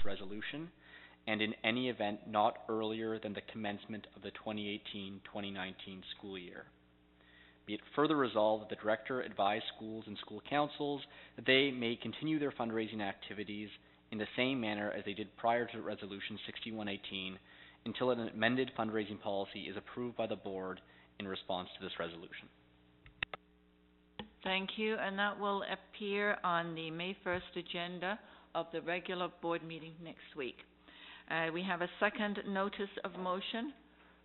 resolution, and in any event not earlier than the commencement of the 2018-2019 school year. Be it further resolved that the Director advise schools and school councils that they may continue their fundraising activities in the same manner as they did prior to Resolution 6118 until an amended fundraising policy is approved by the Board in response to this resolution. Thank you, and that will appear on the May 1st agenda of the regular Board meeting next week. We have a second notice of motion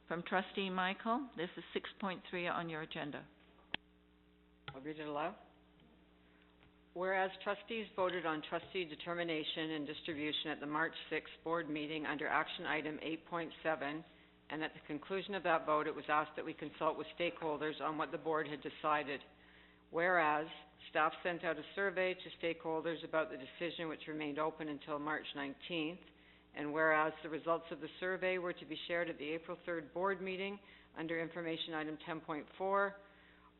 from Trustee Michael. This is 6.3 on your agenda. I'll read it aloud. Whereas trustees voted on trustee determination and distribution at the March 6th board meeting under action item 8.7, and at the conclusion of that vote it was asked that we consult with stakeholders on what the board had decided. Whereas staff sent out a survey to stakeholders about the decision which remained open until March 19th, and whereas the results of the survey were to be shared at the April 3rd board meeting under information item 10.4,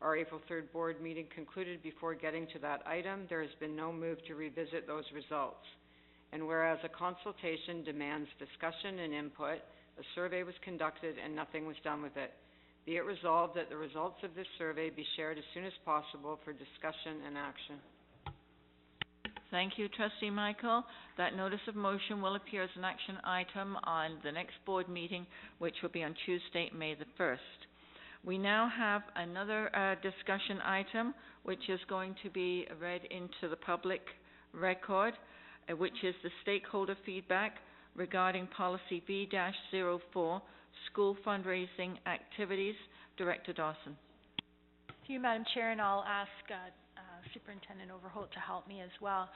our April 3rd board meeting concluded before getting to that item, there has been no move to revisit those results. And whereas a consultation demands discussion and input, a survey was conducted and nothing was done with it. Be it resolved that the results of this survey be shared as soon as possible for discussion and action. Thank you, Trustee Michael. That notice of motion will appear as an action item on the next board meeting, which will be on Tuesday, May the 1st. We now have another discussion item, which is going to be read into the public record, which is the stakeholder feedback regarding policy B-04, school fundraising activities. Director Dawson. To you, Madam Chair, and I'll ask Superintendent Overholt to help me as well.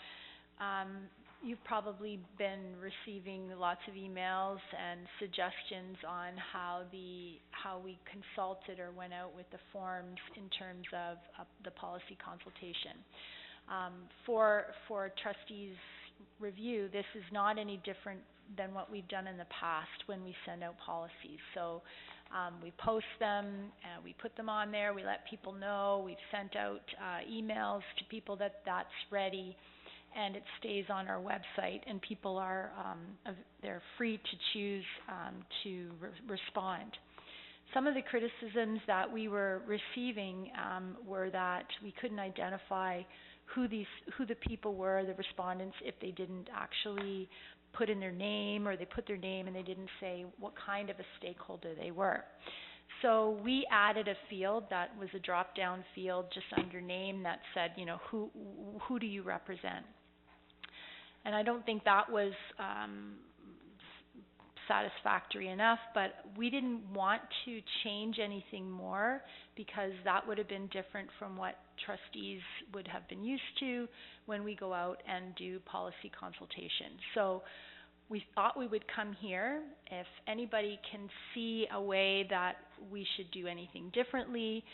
You've probably been receiving lots of emails and suggestions on how we consulted or went out with the forms in terms of the policy consultation. For trustees' review, this is not any different than what we've done in the past when we send out policies. So we post them, we put them on there, we let people know, we've sent out emails to people that that's ready, and it stays on our website, and people are they're free to choose to respond. Some of the criticisms that we were receiving were that we couldn't identify who the people were, the respondents, if they didn't actually put in their name, or they put their name and they didn't say what kind of a stakeholder they were. So we added a field that was a drop-down field just under name that said, you know, who do you represent? And I don't think that was satisfactory enough, but we didn't want to change anything more because that would have been different from what trustees would have been used to when we go out and do policy consultation. So we thought we would come here. If anybody can see a way that we should do anything differently,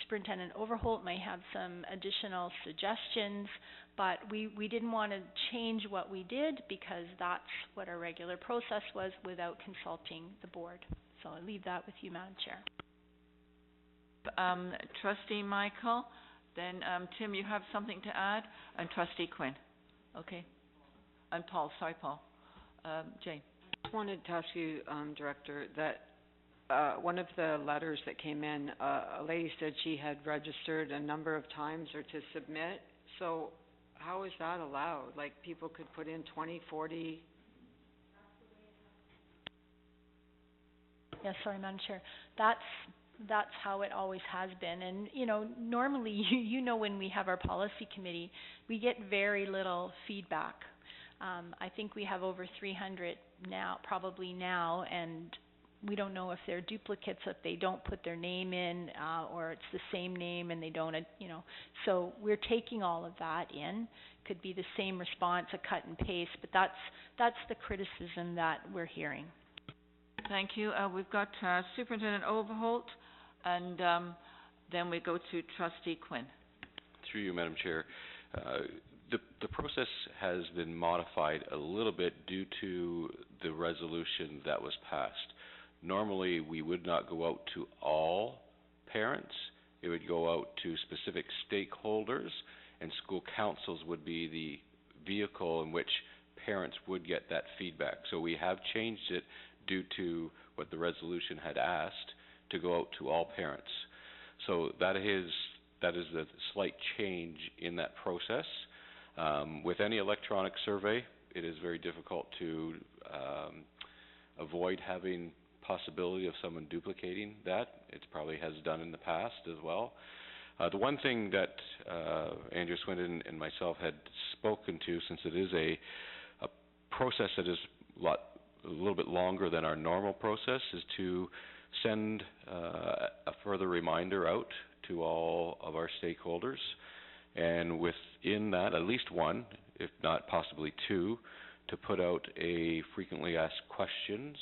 Superintendent Overholt may have some additional suggestions, but we didn't want to change what we did because that's what our regular process was without consulting the board. So I'll leave that with you, Madam Chair. Trustee Michael, then Tim, you have something to add? And Trustee Quinn. Okay. And Paul, sorry Paul. Jane. I just wanted to ask you, Director, that one of the letters that came in, a lady said she had registered a number of times or to submit. So how is that allowed? Like people could put in 20, 40? Yes, sorry, Madam Chair. That's how it always has been. And, you know, normally, you know, when we have our policy committee, we get very little feedback. I think we have over 300 now, probably now, and we don't know if they're duplicates, if they don't put their name in, or it's the same name and they don't, you know. So we're taking all of that in. Could be the same response, a cut and paste, but that's the criticism that we're hearing. Thank you. We've got Superintendent Overholt, and then we go to Trustee Quinn. Through you, Madam Chair. The process has been modified a little bit due to the resolution that was passed. Normally, we would not go out to all parents. It would go out to specific stakeholders, and school councils would be the vehicle in which parents would get that feedback. So we have changed it due to what the resolution had asked to go out to all parents. So that is a slight change in that process. With any electronic survey, it is very difficult to avoid having possibility of someone duplicating that. It probably has done in the past as well. The one thing that Andrew Swindon and myself had spoken to, since it is a process that is a little bit longer than our normal process, is to send a further reminder out to all of our stakeholders, and within that, at least one, if not possibly two, to put out a frequently asked questions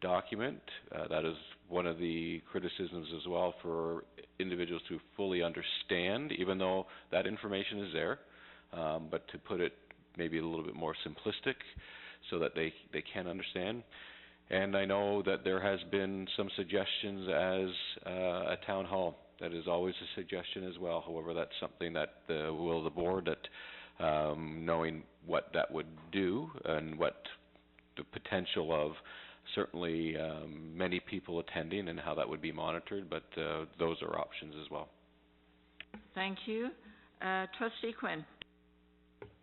document. That is one of the criticisms as well, for individuals to fully understand, even though that information is there, but to put it maybe a little bit more simplistic so that they can understand. And I know that there has been some suggestions as a town hall. That is always a suggestion as well. However, that's something that the will of the board, that knowing what that would do and what the potential of certainly many people attending and how that would be monitored, but those are options as well. Thank you. Trustee Quinn.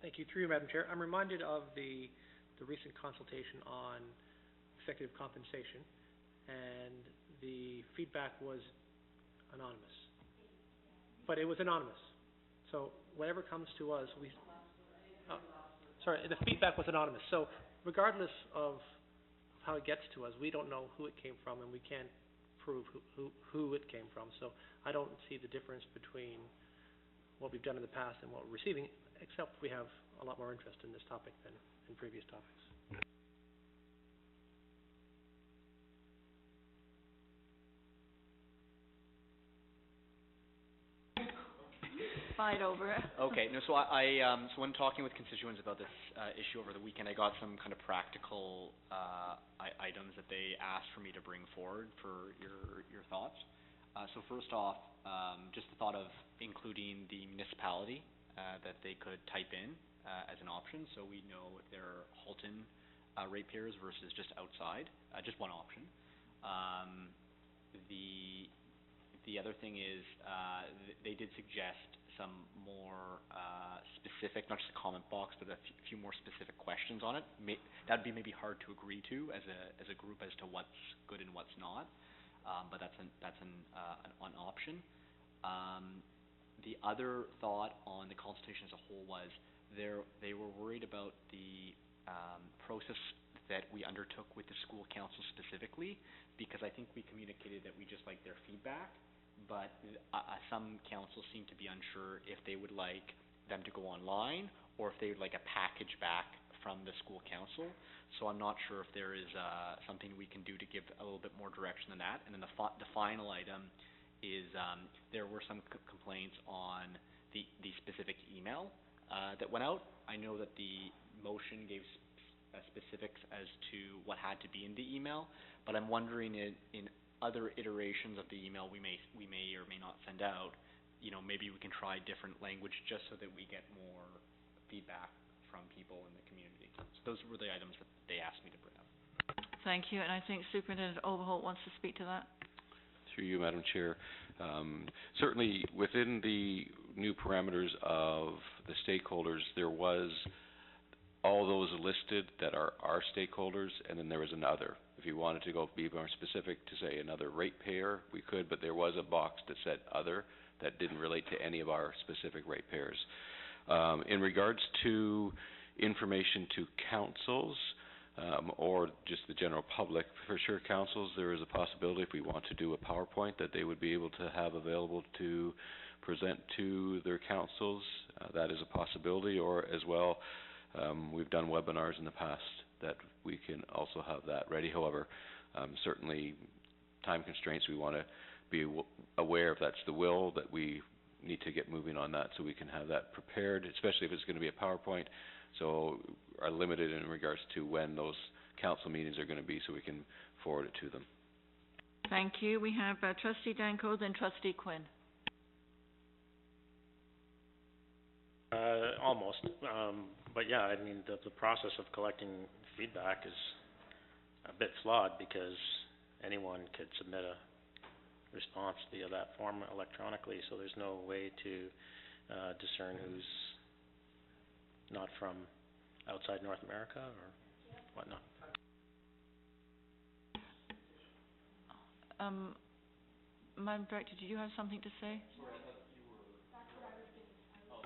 Thank you. Through you, Madam Chair. I'm reminded of the recent consultation on executive compensation, and the feedback was anonymous. But it was anonymous. So whatever comes to us, the feedback was anonymous. So regardless of how it gets to us, we don't know who it came from, and we can't prove who it came from. So I don't see the difference between what we've done in the past and what we're receiving, except we have a lot more interest in this topic than in previous topics. Fight over it. Okay, no, so so when talking with constituents about this issue over the weekend, I got some kind of practical items that they asked for me to bring forward for your thoughts. So first off, just the thought of including the municipality that they could type in as an option, so we know if they're Halton ratepayers versus just outside, just one option. The other thing is they did suggest some more specific, not just a comment box, but a few more specific questions on it. That'd be maybe hard to agree to as a group as to what's good and what's not, but that's an option. The other thought on the consultation as a whole was they were worried about the process that we undertook with the school council specifically, because I think we communicated that we just like their feedback, but some councils seem to be unsure if they would like them to go online or if they would like a package back from the school council. So I'm not sure if there is something we can do to give a little bit more direction than that. And then the final item is there were some complaints on the specific email that went out. I know that the motion gave specifics as to what had to be in the email, but I'm wondering in other iterations of the email we may or may not send out, maybe we can try different language just so that we get more feedback from people in the community. So those were the items that they asked me to bring up. Thank you, and I think Superintendent Overholt wants to speak to that. Through you, Madam Chair. Certainly within the new parameters of the stakeholders, there was all those listed that are our stakeholders, and then there was another. If you wanted to be more specific to say another ratepayer, we could, but there was a box that said other that didn't relate to any of our specific ratepayers. In regards to information to councils or just the general public, for sure councils, there is a possibility if we want to do a PowerPoint that they would be able to have available to present to their councils. That is a possibility, or as well, we've done webinars in the past that we can also have that ready. However, certainly time constraints, we want to be aware if that's the will, that we need to get moving on that so we can have that prepared, especially if it's going to be a PowerPoint. So are limited in regards to when those council meetings are going to be so we can forward it to them. Thank you. We have Trustee Danko, then Trustee Quinn. Almost. But yeah, I mean, the process of collecting feedback is a bit flawed because anyone could submit a response via that form electronically, so there's no way to discern who's not from outside North America or whatnot. Madam Director, did you have something to say?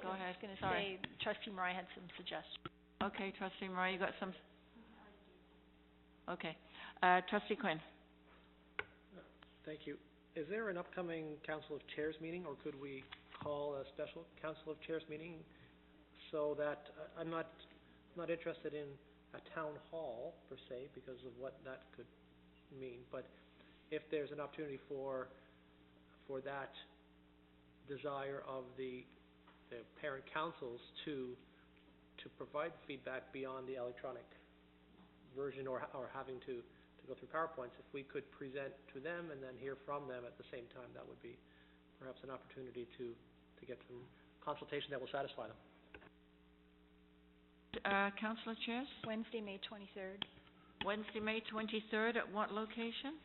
Go ahead. I was going to Sorry. say, Trustee Murray had some suggestions. Okay, Trustee Murray, you got some? Okay. Trustee Quinn. Thank you. Is there an upcoming Council of Chairs meeting, or could we call a special Council of Chairs meeting so that, I'm not interested in a town hall per se because of what that could mean, but if there's an opportunity for that desire of the parent councils to provide feedback beyond the electronic version or having to go through PowerPoints, if we could present to them and then hear from them at the same time, that would be perhaps an opportunity to get some consultation that will satisfy them. Council of Chairs? Wednesday, May 23rd. Wednesday, May 23rd, at what location?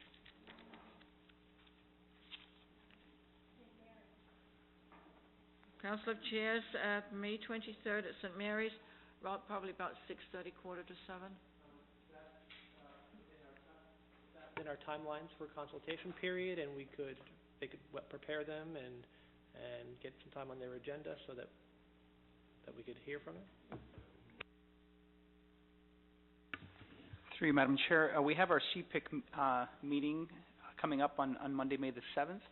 Council of Chairs, May 23rd at St. Mary's, probably about 6:30, 6:45. In our timelines for consultation period, and they could prepare them and get some time on their agenda so that we could hear from them. Through you, Madam Chair, we have our CPIC meeting coming up on Monday, May the 7th.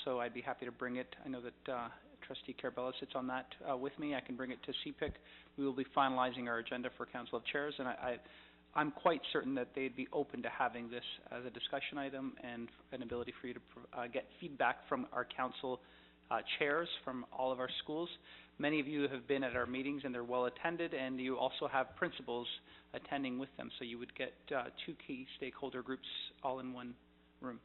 So I'd be happy to bring it. I know that Trustee Carabella sits on that with me. I can bring it to CPIC. We will be finalizing our agenda for Council of Chairs, and I'm quite certain that they'd be open to having this as a discussion item and an ability for you to get feedback from our council chairs from all of our schools. Many of you have been at our meetings and they're well attended, and you also have principals attending with them, so you would get two key stakeholder groups all in one room.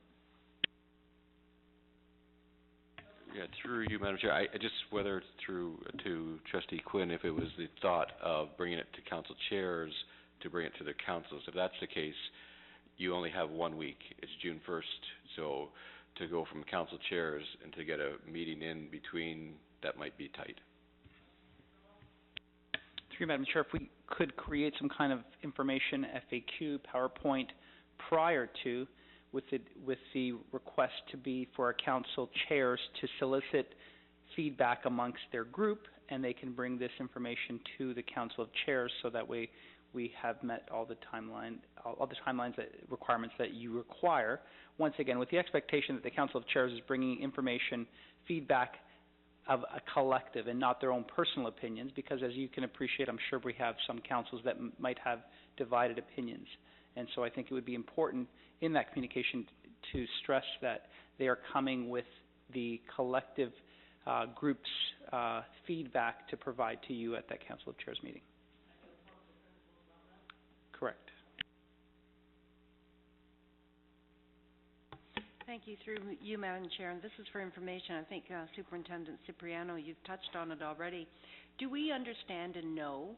Yeah, through you, Madam Chair, I just, whether it's through to Trustee Quinn, if it was the thought of bringing it to council chairs to bring it to their councils. If that's the case, you only have 1 week. It's June 1st, so to go from council chairs and to get a meeting in between, that might be tight. Through you, Madam Chair, if we could create some kind of information FAQ, PowerPoint prior to, with the request to be for our council chairs to solicit feedback amongst their group, and they can bring this information to the council of chairs, so that way we have met all the timelines requirements that you require. Once again, with the expectation that the council of chairs is bringing information, feedback of a collective and not their own personal opinions, because as you can appreciate, I'm sure we have some councils that might have divided opinions. And so I think it would be important in that communication to stress that they are coming with the collective group's feedback to provide to you at that Council of Chairs meeting. Correct. Thank you. Through you, Madam Chair, and this is for information. I think Superintendent Cipriano, you've touched on it already. Do we understand and know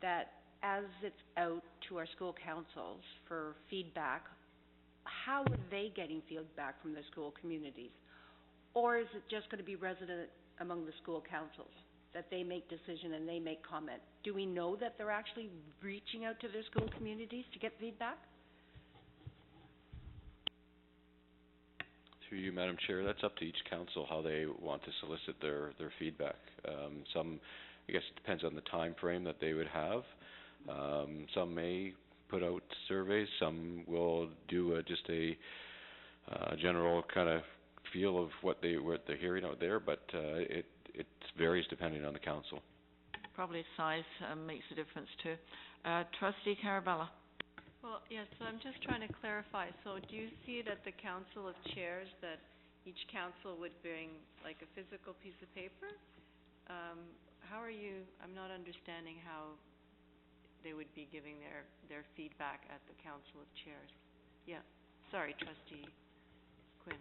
that as it's out to our school councils for feedback, how are they getting feedback from their school communities? Or is it just going to be resident among the school councils, that they make decision and they make comment? Do we know that they're actually reaching out to their school communities to get feedback? Through you, Madam Chair, that's up to each council how they want to solicit their feedback. Some, I guess it depends on the time frame that they would have. Some may put out surveys, some will do just a general kind of feel of what they're hearing out there, but it varies depending on the council. Probably size makes a difference too. Trustee Carabella. Well, yes, so I'm just trying to clarify. So do you see it at the Council of Chairs that each council would bring like a physical piece of paper? How are you, I'm not understanding how they would be giving their feedback at the Council of Chairs. Yeah, sorry, Trustee Quinn.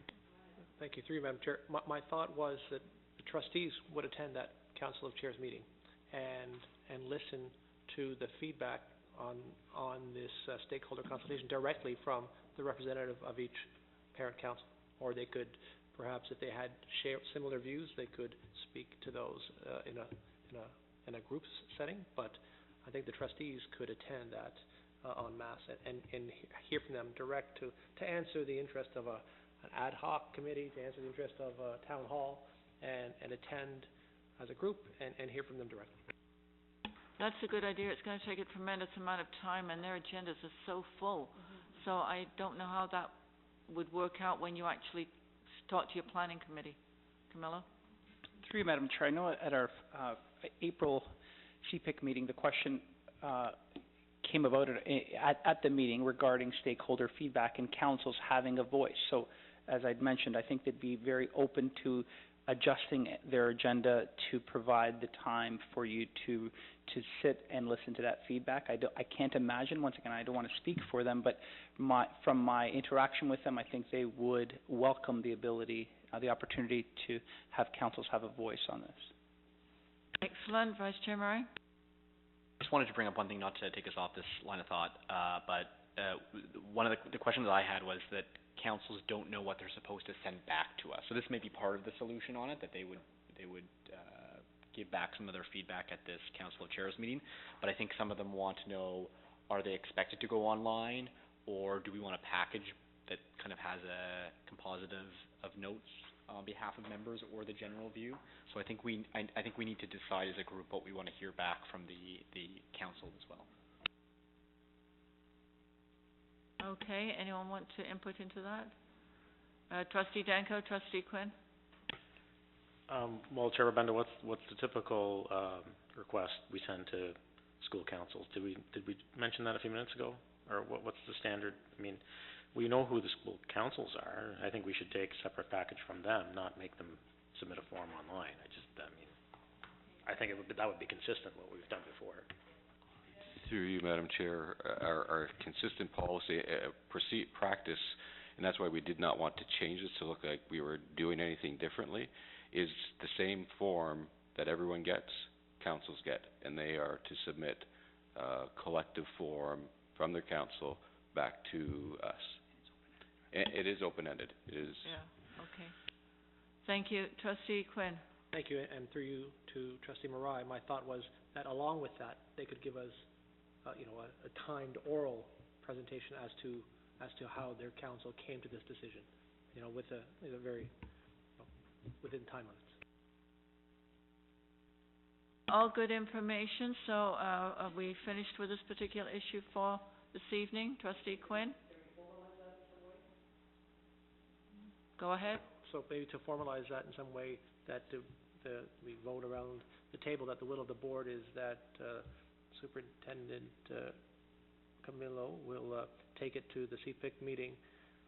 Thank you. Through you, Madam Chair. My thought was that the trustees would attend that Council of Chairs meeting and listen to the feedback on this stakeholder consultation directly from the representative of each parent council. Or they could, perhaps if they had similar views, they could speak to those in a group setting. But I think the trustees could attend that en masse and hear from them direct to answer the interest of an ad hoc committee, to answer the interest of a town hall, and attend as a group and hear from them directly. That's a good idea. It's going to take a tremendous amount of time, and their agendas are so full. So I don't know how that would work out when you actually talk to your planning committee. Camilla? Through you, Madam Chair, I know at our April CPIC meeting, the question came about at the meeting regarding stakeholder feedback and councils having a voice. So, as I'd mentioned, I think they'd be very open to adjusting their agenda to provide the time for you to sit and listen to that feedback. I can't imagine, once again, I don't want to speak for them, but from my interaction with them, I think they would welcome the ability, the opportunity to have councils have a voice on this. Excellent. Vice Chair Murray? I just wanted to bring up one thing, not to take us off this line of thought, but one of the questions I had was that councils don't know what they're supposed to send back to us. So this may be part of the solution on it, that they would give back some of their feedback at this Council of Chairs meeting. But I think some of them want to know, are they expected to go online, or do we want a package that kind of has a composite of notes on behalf of members or the general view? So I think we need to decide as a group what we want to hear back from the council as well. Okay, anyone want to input into that? Trustee Danko, Trustee Quinn? Well, Chair Rabenda, what's the typical request we send to school councils? Did we mention that a few minutes ago? Or what's the standard? I mean, we know who the school councils are. I think we should take a separate package from them, not make them submit a form online. I think that would be consistent with what we've done before. Through you, Madam Chair, our consistent policy, practice, and that's why we did not want to change this to look like we were doing anything differently, is the same form that everyone gets, councils get, and they are to submit a collective form from their council back to us. It is open-ended. It is. Yeah, okay. Thank you. Trustee Quinn? Thank you, and through you to Trustee Marai, my thought was that along with that, they could give us a timed oral presentation as to how their council came to this decision, with a very within time limits. All good information. So are we finished with this particular issue for this evening? Trustee Quinn? Go ahead. So maybe to formalize that in some way, that we vote around the table, that the will of the board is that Superintendent Camillo will take it to the CPIC meeting,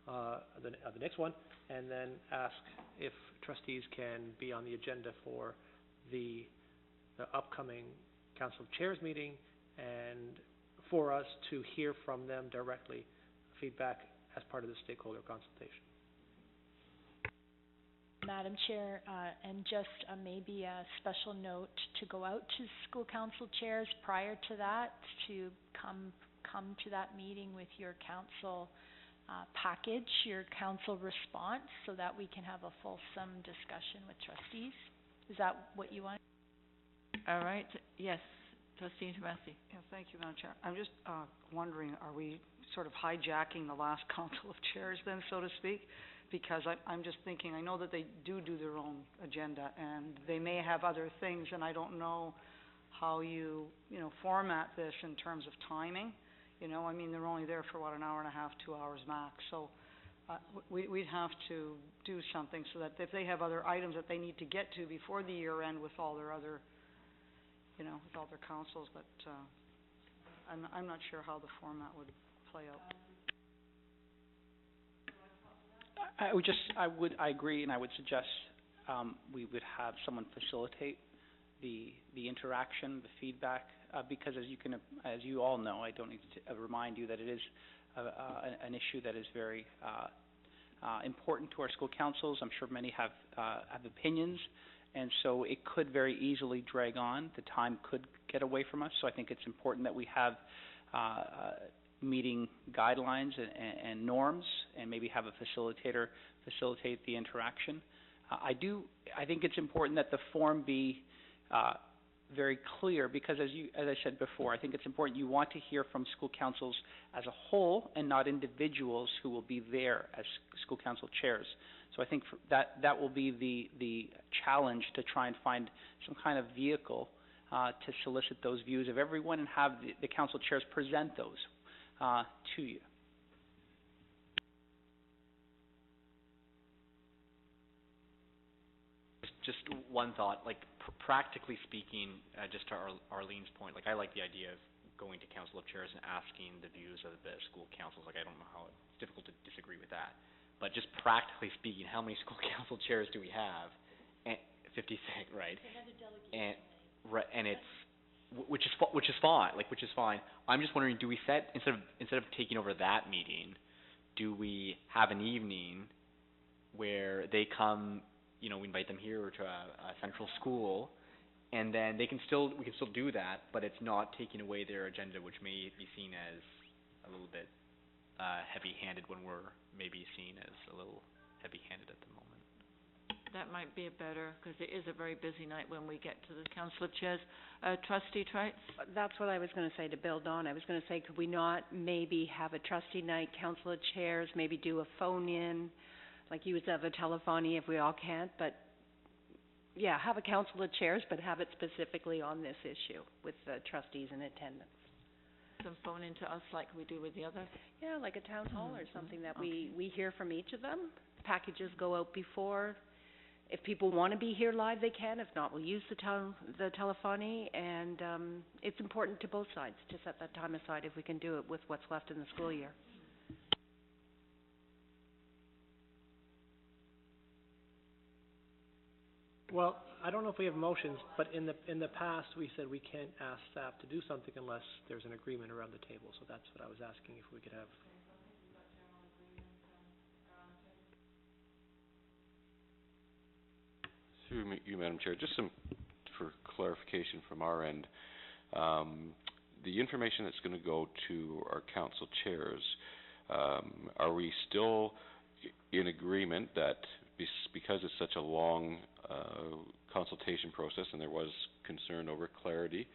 the next one, and then ask if trustees can be on the agenda for the upcoming Council of Chairs meeting, and for us to hear from them directly, feedback as part of the stakeholder consultation. Madam Chair, and just maybe a special note to go out to school council chairs prior to that, to come to that meeting with your council package, your council response, so that we can have a fulsome discussion with trustees. Is that what you want? All right. Yes. Trustee Tomasi. Yeah, thank you, Madam Chair. I'm just wondering, are we sort of hijacking the last Council of Chairs then, so to speak? Because I'm just thinking, I know that they do their own agenda, and they may have other things, and I don't know how you format this in terms of timing. I mean, they're only there for, an hour and a half, 2 hours max. So we'd have to do something so that if they have other items that they need to get to before the year end with all their other, with all their councils, but I'm not sure how the format would play out. I agree, and I would suggest we would have someone facilitate the interaction, the feedback, because as you all know, I don't need to remind you that it is an issue that is very important to our school councils. I'm sure many have opinions, and so it could very easily drag on. The time could get away from us, so I think it's important that we have meeting guidelines and norms, and maybe have a facilitator facilitate the interaction. I think it's important that the form be very clear, because as I said before, I think it's important you want to hear from school councils as a whole and not individuals who will be there as school council chairs. So I think that will be the challenge, to try and find some kind of vehicle to solicit those views of everyone and have the council chairs present those to you. Just one thought, like practically speaking, just to Arlene's point, like I like the idea of going to council of chairs and asking the views of the school councils. Like I don't know how it's difficult to disagree with that, but just practically speaking, how many school council chairs do we have? And 56, right? And it's which is fine, which is fine. I'm just wondering, do we set instead of taking over that meeting, do we have an evening where they come? We invite them here to a central school, and then we can still do that, but it's not taking away their agenda, which may be seen as a little bit heavy-handed when we're maybe seen as a little heavy-handed at the moment. That might be better, because it is a very busy night when we get to the council of chairs. Trustee Trites? That's what I was going to say to build on. I was going to say, could we not maybe have a trustee night, council of chairs, maybe do a phone-in, like use of a telephony if we all can't, but yeah, have a council of chairs, but have it specifically on this issue with the trustees in attendance. Some phone in to us like we do with the other? Yeah, like a town hall or something that we hear from each of them. Packages go out before. If people want to be here live, they can. If not, we'll use the telephony, and it's important to both sides to set that time aside if we can do it with what's left in the school year. Well, I don't know if we have motions, but in the past, we said we can't ask staff to do something unless there's an agreement around the table, so that's what I was asking, if we could have. Through you, Madam Chair, just some for clarification from our end. The information that's going to go to our council chairs, are we still in agreement that because it's such a long consultation process, and there was concern over clarity,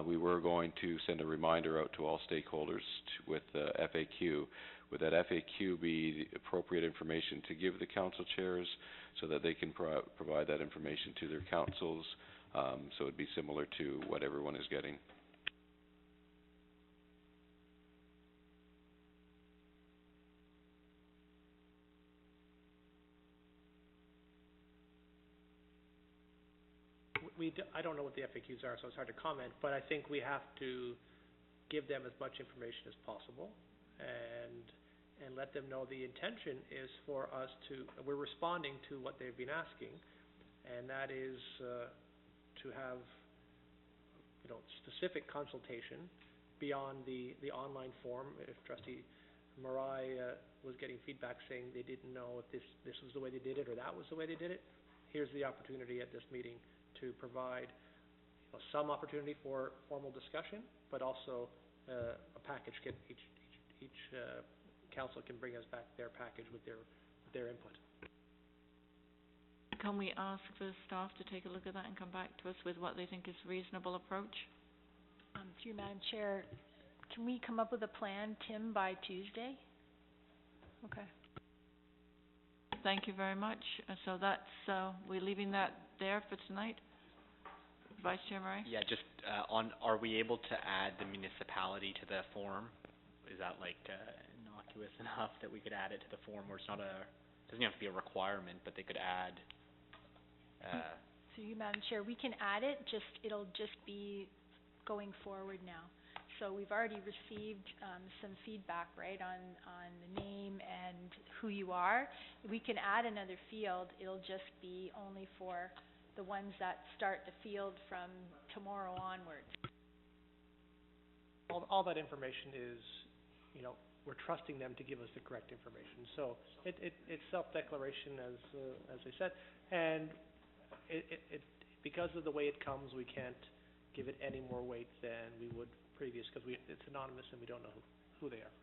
we were going to send a reminder out to all stakeholders with FAQ. Would that FAQ be the appropriate information to give the council chairs so that they can provide that information to their councils, so it'd be similar to what everyone is getting? I don't know what the FAQs are, so it's hard to comment, but I think we have to give them as much information as possible and let them know the intention is for us we're responding to what they've been asking, and that is to have specific consultation beyond the online form. If Trustee Marai was getting feedback saying they didn't know if this was the way they did it or that was the way they did it, here's the opportunity at this meeting to provide some opportunity for formal discussion, but also a package. Each council can bring us back their package with their input. Can we ask the staff to take a look at that and come back to us with what they think is a reasonable approach? Through Madam Chair, can we come up with a plan, Tim, by Tuesday? Okay. Thank you very much. So that's, we're leaving that there for tonight. Vice Chair Murray? Yeah, just are we able to add the municipality to the form? Is that innocuous enough that we could add it to the form where it's not doesn't have to be a requirement, but they could add Through you, Madam Chair, we can add it, it'll just be going forward now. So we've already received some feedback, right, on the name and who you are. We can add another field. It'll just be only for the ones that start the field from tomorrow onwards. All that information is, we're trusting them to give us the correct information. So it's self-declaration, as I said, and because of the way it comes, we can't give it any more weight than we would previous, because it's anonymous and we don't know who they are.